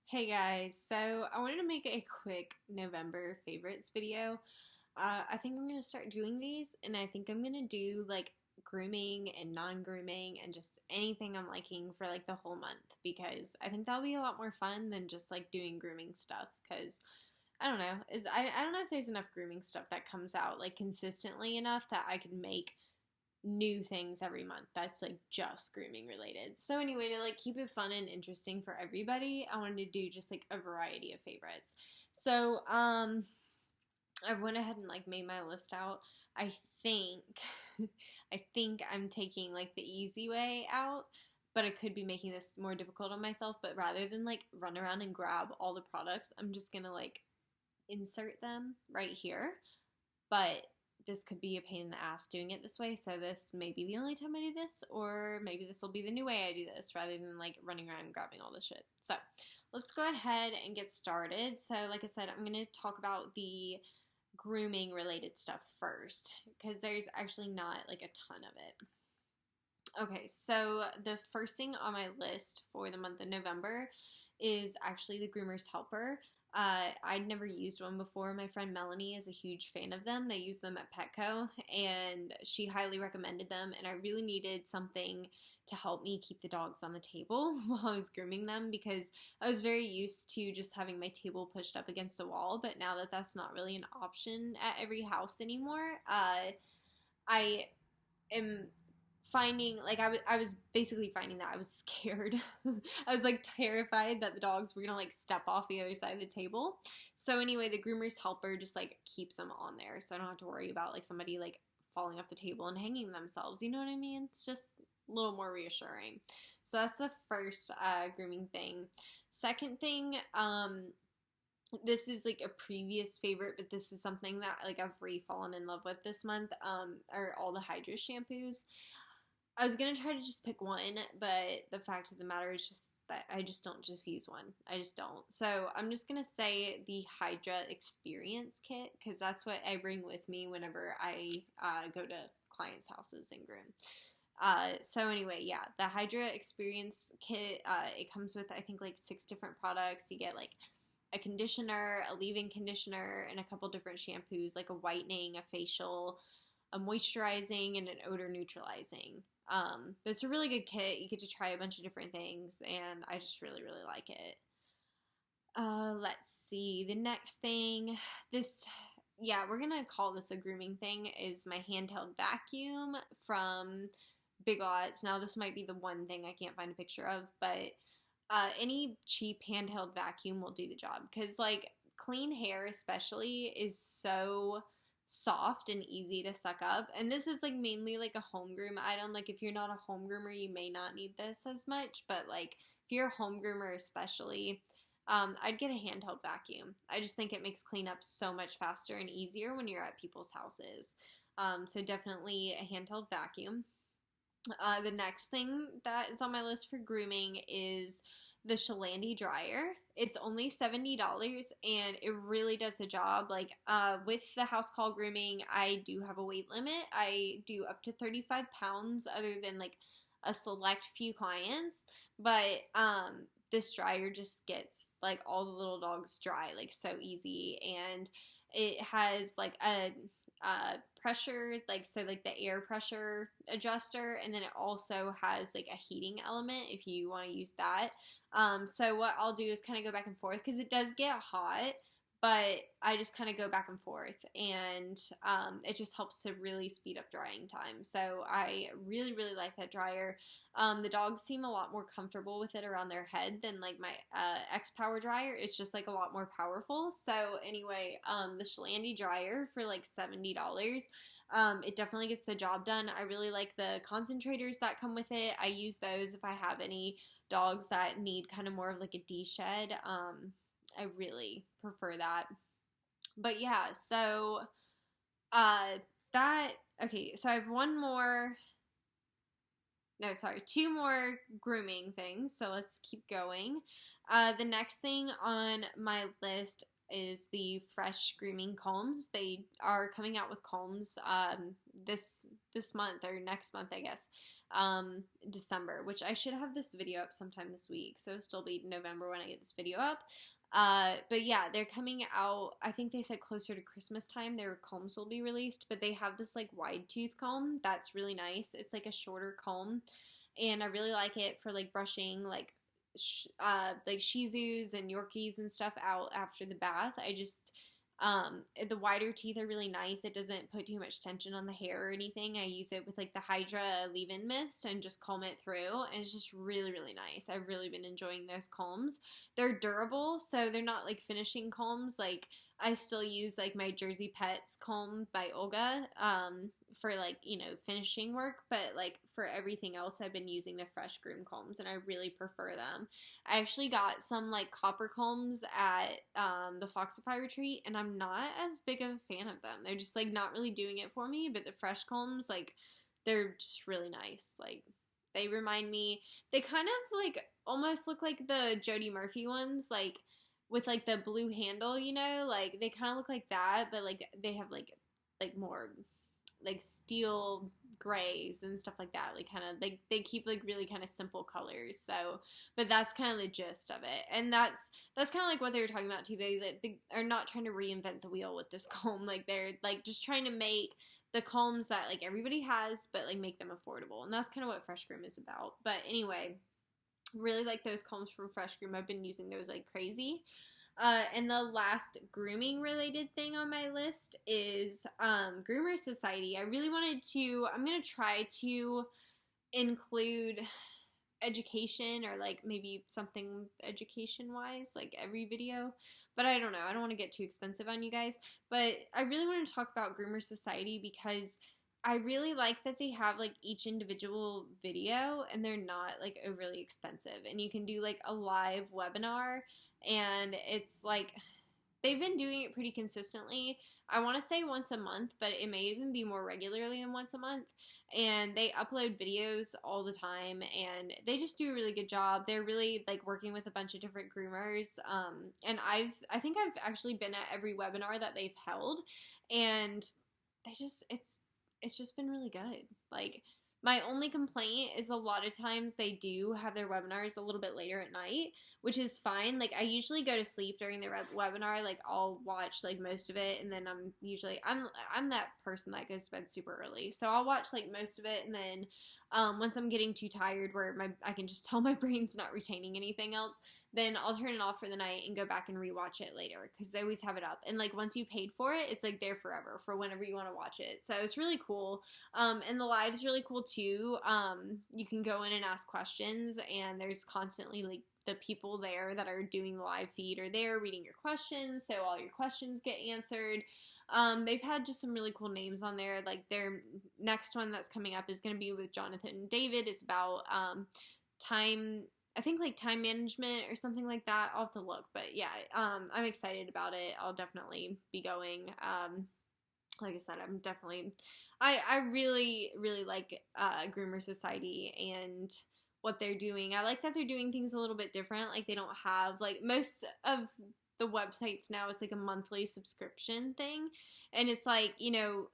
Hey guys, so I wanted to make a quick November favorites video. I think I'm going to start doing these, and I think I'm going to do like grooming and non-grooming and just anything I'm liking for like the whole month because I think that'll be a lot more fun than just like doing grooming stuff because I don't know, I don't know if there's enough grooming stuff that comes out like consistently enough that I could make new things every month that's like just grooming related. So anyway, to like keep it fun and interesting for everybody, I wanted to do just like a variety of favorites. So I went ahead and like made my list out. I think I think I'm taking like the easy way out, but I could be making this more difficult on myself, but rather than like run around and grab all the products, I'm just going to like insert them right here. But this could be a pain in the ass doing it this way, so this may be the only time I do this, or maybe this will be the new way I do this rather than like running around and grabbing all this shit. So let's go ahead and get started. So like I said, I'm going to talk about the grooming related stuff first because there's actually not like a ton of it. Okay, so the first thing on my list for the month of November is actually the Groomer's Helper. I'd never used one before. My friend Melanie is a huge fan of them. They use them at Petco, and she highly recommended them. And I really needed something to help me keep the dogs on the table while I was grooming them because I was very used to just having my table pushed up against the wall. But now that that's not really an option at every house anymore, I am finding like I was basically finding that I was scared. I was like terrified that the dogs were gonna like step off the other side of the table. So anyway, the groomer's helper just like keeps them on there, so I don't have to worry about like somebody like falling off the table and hanging themselves. You know what I mean? It's just a little more reassuring. So that's the first grooming thing. Second thing, this is like a previous favorite, but this is something that like I've re-fallen in love with this month. Are all the Hydra shampoos. I was gonna try to just pick one, but the fact of the matter is just that I just don't just use one. I just don't. So I'm just gonna say the Hydra Experience Kit because that's what I bring with me whenever I go to clients' houses and groom. So anyway, yeah, the Hydra Experience Kit. It comes with I think like 6 different products. You get like a conditioner, a leave-in conditioner, and a couple different shampoos, like a whitening, a facial, a moisturizing, and an odor neutralizing. But it's a really good kit. You get to try a bunch of different things, and I just really, really like it. Let's see. The next thing, yeah, we're gonna call this a grooming thing, is my handheld vacuum from Big Lots. Now, this might be the one thing I can't find a picture of, but any cheap handheld vacuum will do the job because, like, clean hair, especially, is so soft and easy to suck up. And this is like mainly like a home groom item. Like if you're not a home groomer, you may not need this as much, but like if you're a home groomer especially, I'd get a handheld vacuum. I just think it makes cleanup so much faster and easier when you're at people's houses. So definitely a handheld vacuum. The next thing that is on my list for grooming is the Shalandy dryer. It's only $70 and it really does the job. Like with the house call grooming, I do have a weight limit. I do up to 35 pounds other than like a select few clients. But this dryer just gets like all the little dogs dry like so easy. And it has like a pressure, like so like the air pressure adjuster, and then it also has like a heating element if you want to use that. So what I'll do is kind of go back and forth because it does get hot, but I just kind of go back and forth, and it just helps to really speed up drying time. So I really, really like that dryer. The dogs seem a lot more comfortable with it around their head than like my X Power dryer. It's just like a lot more powerful. So anyway, the Shalandy dryer for like $70. It definitely gets the job done. I really like the concentrators that come with it. I use those if I have any dogs that need kind of more of like a de-shed. I really prefer that. But yeah, so okay, so I have two more grooming things. So let's keep going. The next thing on my list is the Fresh Grooming Combs. They are coming out with combs this month or next month, I guess. December, which I should have this video up sometime this week, so it'll still be November when I get this video up. But yeah, they're coming out, I think they said closer to Christmas time, their combs will be released, but they have this like wide tooth comb that's really nice. It's like a shorter comb, and I really like it for like brushing like Shih Tzus and Yorkies and stuff out after the bath. The wider teeth are really nice. It doesn't put too much tension on the hair or anything. I use it with like the Hydra leave-in mist and just comb it through, and it's just really, really nice. I've really been enjoying those combs. They're durable, so they're not like finishing combs. Like I still use like my Jersey Pets comb by Olga for like, you know, finishing work, but like for everything else I've been using the Fresh Groom combs, and I really prefer them. I actually got some like copper combs at the Foxify retreat, and I'm not as big of a fan of them. They're just like not really doing it for me, but the Fresh combs, like they're just really nice. Like they remind me, they kind of like almost look like the Jody Murphy ones, like with like the blue handle, you know, like they kind of look like that, but like they have like more like steel grays and stuff like that, like kind of like they keep like really kind of simple colors. So but that's kind of the gist of it, and that's kind of like what they were talking about too. They are not trying to reinvent the wheel with this comb. Like they're like just trying to make the combs that like everybody has, but like make them affordable, and that's kind of what Fresh Groom is about. But anyway, really like those combs from Fresh Groom. I've been using those like crazy. And the last grooming related thing on my list is Groomer Society. I'm going to try to include education, or like maybe something education wise, like every video, but I don't know. I don't want to get too expensive on you guys, but I really want to talk about Groomer Society because I really like that they have like each individual video, and they're not like overly expensive, and you can do like a live webinar, and it's like they've been doing it pretty consistently. I want to say once a month, but it may even be more regularly than once a month. And they upload videos all the time, and they just do a really good job. They're really like working with a bunch of different groomers. And I think I've actually been at every webinar that they've held, and it's just been really good. Like my only complaint is a lot of times they do have their webinars a little bit later at night, which is fine. Like I usually go to sleep during the webinar. Like I'll watch like most of it, and then I'm that person that goes to bed super early, so I'll watch like most of it, and then once I'm getting too tired where I can just tell my brain's not retaining anything else, then I'll turn it off for the night and go back and rewatch it later, because they always have it up. And like once you paid for it, it's like there forever for whenever you want to watch it. So it's really cool. And the live's really cool too. You can go in and ask questions, and there's constantly like the people there that are doing the live feed are there reading your questions, so all your questions get answered. They've had just some really cool names on there. Like their next one that's coming up is going to be with Jonathan and David. It's about time, I think like time management or something like that. I'll have to look, but yeah, I'm excited about it. I'll definitely be going. Like I said, I really, really like Groomer Society and what they're doing. I like that they're doing things a little bit different. Like they don't have, like most of the websites now, it's like a monthly subscription thing, and it's like, you know,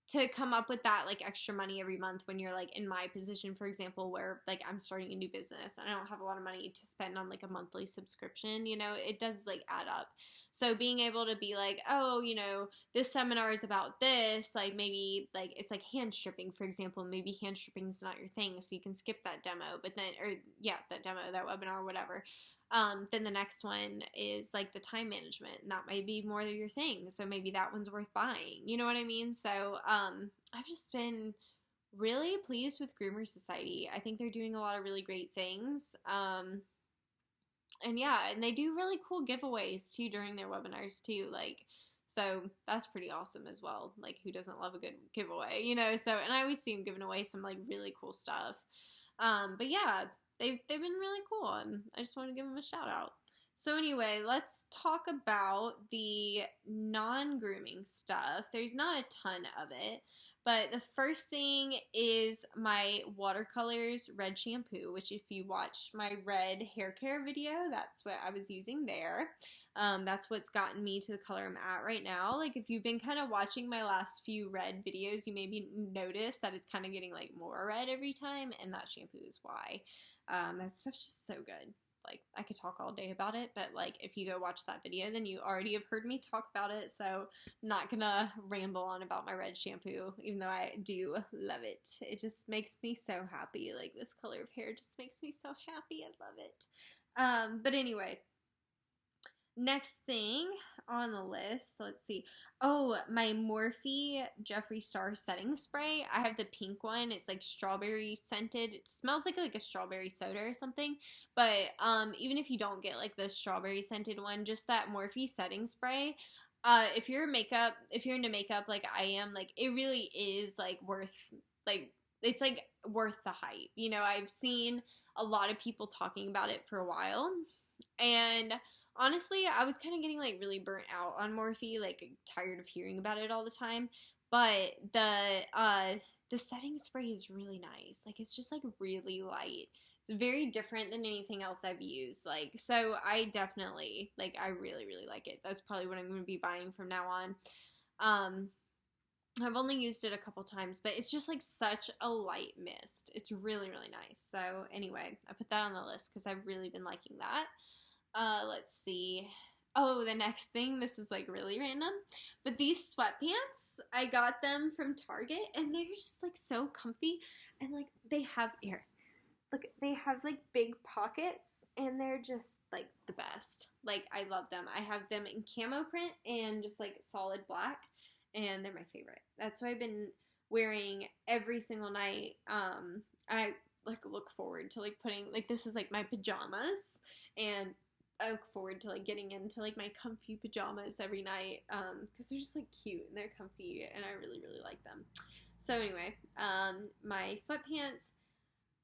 to come up with that like extra money every month when you're like in my position, for example, where like I'm starting a new business and I don't have a lot of money to spend on like a monthly subscription, you know, it does like add up. So being able to be like, oh, you know, this seminar is about this, like maybe like it's like hand stripping, for example, maybe hand stripping is not your thing, so you can skip that demo, but then, or yeah, that demo, that webinar, or whatever. Then the next one is like the time management, and that might be more of your thing, so maybe that one's worth buying, you know what I mean? So I've just been really pleased with Groomer Society. I think they're doing a lot of really great things, and yeah, and they do really cool giveaways too during their webinars too, like, so that's pretty awesome as well. Like who doesn't love a good giveaway, you know? So, and I always see them giving away some like really cool stuff. But yeah, they've been really cool, and I just want to give them a shout out. So anyway, let's talk about the non-grooming stuff. There's not a ton of it, But the first thing is my Watercolors red shampoo, which if you watched my red hair care video, that's what I was using there. That's what's gotten me to the color I'm at right now. Like, if you've been kind of watching my last few red videos, you maybe notice that it's kind of getting like more red every time, and that shampoo is why. That stuff's just so good. Like, I could talk all day about it, but like, if you go watch that video, then you already have heard me talk about it, so I'm not gonna ramble on about my red shampoo, even though I do love it. It just makes me so happy. Like, this color of hair just makes me so happy. I love it. But anyway, next thing on the list, let's see. Oh, my Morphe Jeffree Star setting spray. I have the pink one. It's like strawberry scented. It smells like a strawberry soda or something. But even if you don't get like the strawberry scented one, just that Morphe setting spray. If you're into makeup like I am, like it really is like worth it's like worth the hype. You know, I've seen a lot of people talking about it for a while, and honestly, I was kind of getting like really burnt out on Morphe, like tired of hearing about it all the time. But the setting spray is really nice. Like, it's just like really light. It's very different than anything else I've used. Like, so I definitely I really really like it. That's probably what I'm going to be buying from now on. I've only used it a couple times, but it's just like such a light mist. It's really really nice. So anyway, I put that on the list because I've really been liking that. Let's see. Oh, the next thing, this is like really random, but these sweatpants, I got them from Target, and they're just like so comfy, and like they have look, they have like big pockets, and they're just like the best. Like, I love them. I have them in camo print and just like solid black, and they're my favorite. That's what I've been wearing every single night. I like look forward to like putting, like, this is like my pajamas, and I look forward to like getting into like my comfy pajamas every night, because they're just like cute and they're comfy, and I really really like them. So anyway, my sweatpants.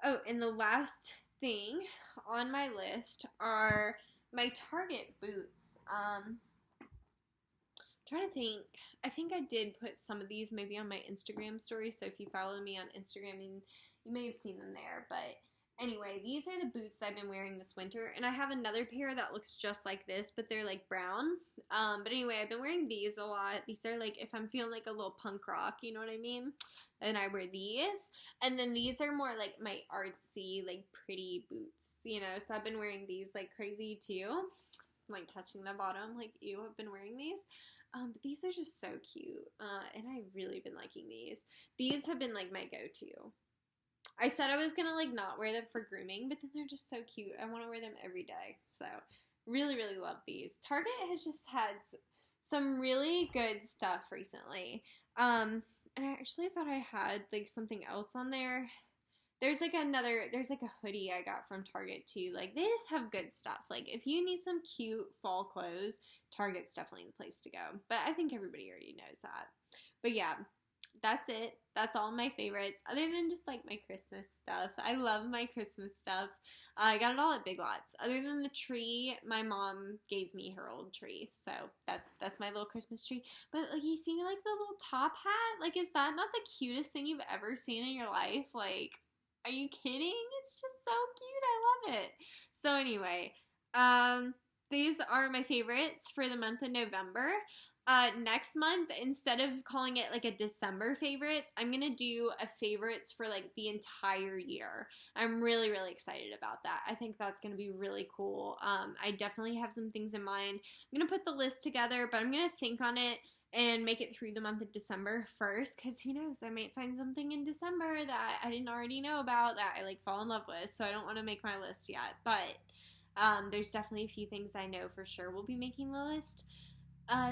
Oh, and the last thing on my list are my Target boots. Trying to think. I think I did put some of these maybe on my Instagram story, so if you follow me on Instagram, you may have seen them there. But anyway, these are the boots that I've been wearing this winter, and I have another pair that looks just like this, but they're like brown. But anyway, I've been wearing these a lot. These are like, if I'm feeling like a little punk rock, you know what I mean? And I wear these. And then these are more like my artsy, like pretty boots, you know? So I've been wearing these like crazy too. I'm like touching the bottom, like, ew, I've been wearing these. But these are just so cute, and I've really been liking these. These have been like my go-to. I said I was gonna like not wear them for grooming, but then they're just so cute. I want to wear them every day. So really really love these. Target has just had some really good stuff recently. And I actually thought I had like something else on there. There's like a hoodie I got from Target too. Like, they just have good stuff. Like, if you need some cute fall clothes, Target's definitely the place to go. But I think everybody already knows that. But yeah, that's it. That's all my favorites, other than just like my Christmas stuff. I love my Christmas stuff. I got it all at Big Lots. Other than the tree, my mom gave me her old tree, so that's my little Christmas tree. But like, you see like the little top hat? Like, is that not the cutest thing you've ever seen in your life? Like, are you kidding? It's just so cute. I love it. So anyway, these are my favorites for the month of November. Next month, instead of calling it like a December favorites, I'm gonna do a favorites for like the entire year. I'm really really excited about that. I think that's gonna be really cool. I definitely have some things in mind. I'm gonna put the list together, but I'm gonna think on it and make it through the month of December first, because who knows, I might find something in December that I didn't already know about that I like fall in love with, so I don't want to make my list yet. But there's definitely a few things I know for sure will be making the list.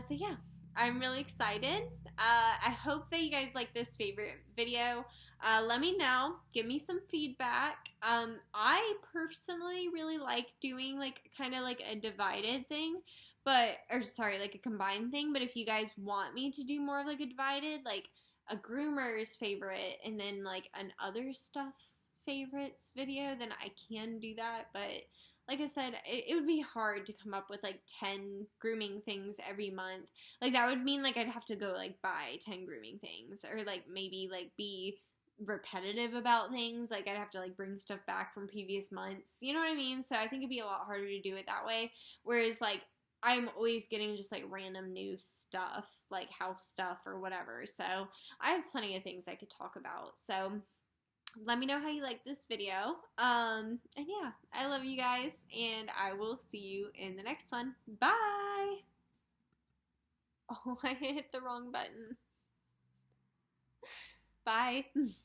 So yeah, I'm really excited. I hope that you guys like this favorite video. Let me know. Give me some feedback. I personally really like doing like kind of like a divided thing, like a combined thing. But if you guys want me to do more of like a divided, like a groomer's favorite and then like an other stuff favorites video, then I can do that. But like I said, it would be hard to come up with like 10 grooming things every month. Like that would mean like I'd have to go like buy 10 grooming things, or like maybe like be repetitive about things. Like I'd have to like bring stuff back from previous months. You know what I mean? So I think it'd be a lot harder to do it that way. Whereas like I'm always getting just like random new stuff, like house stuff or whatever. So I have plenty of things I could talk about. So let me know how you like this video. And yeah, I love you guys, and I will see you in the next one. Bye! Oh, I hit the wrong button. Bye.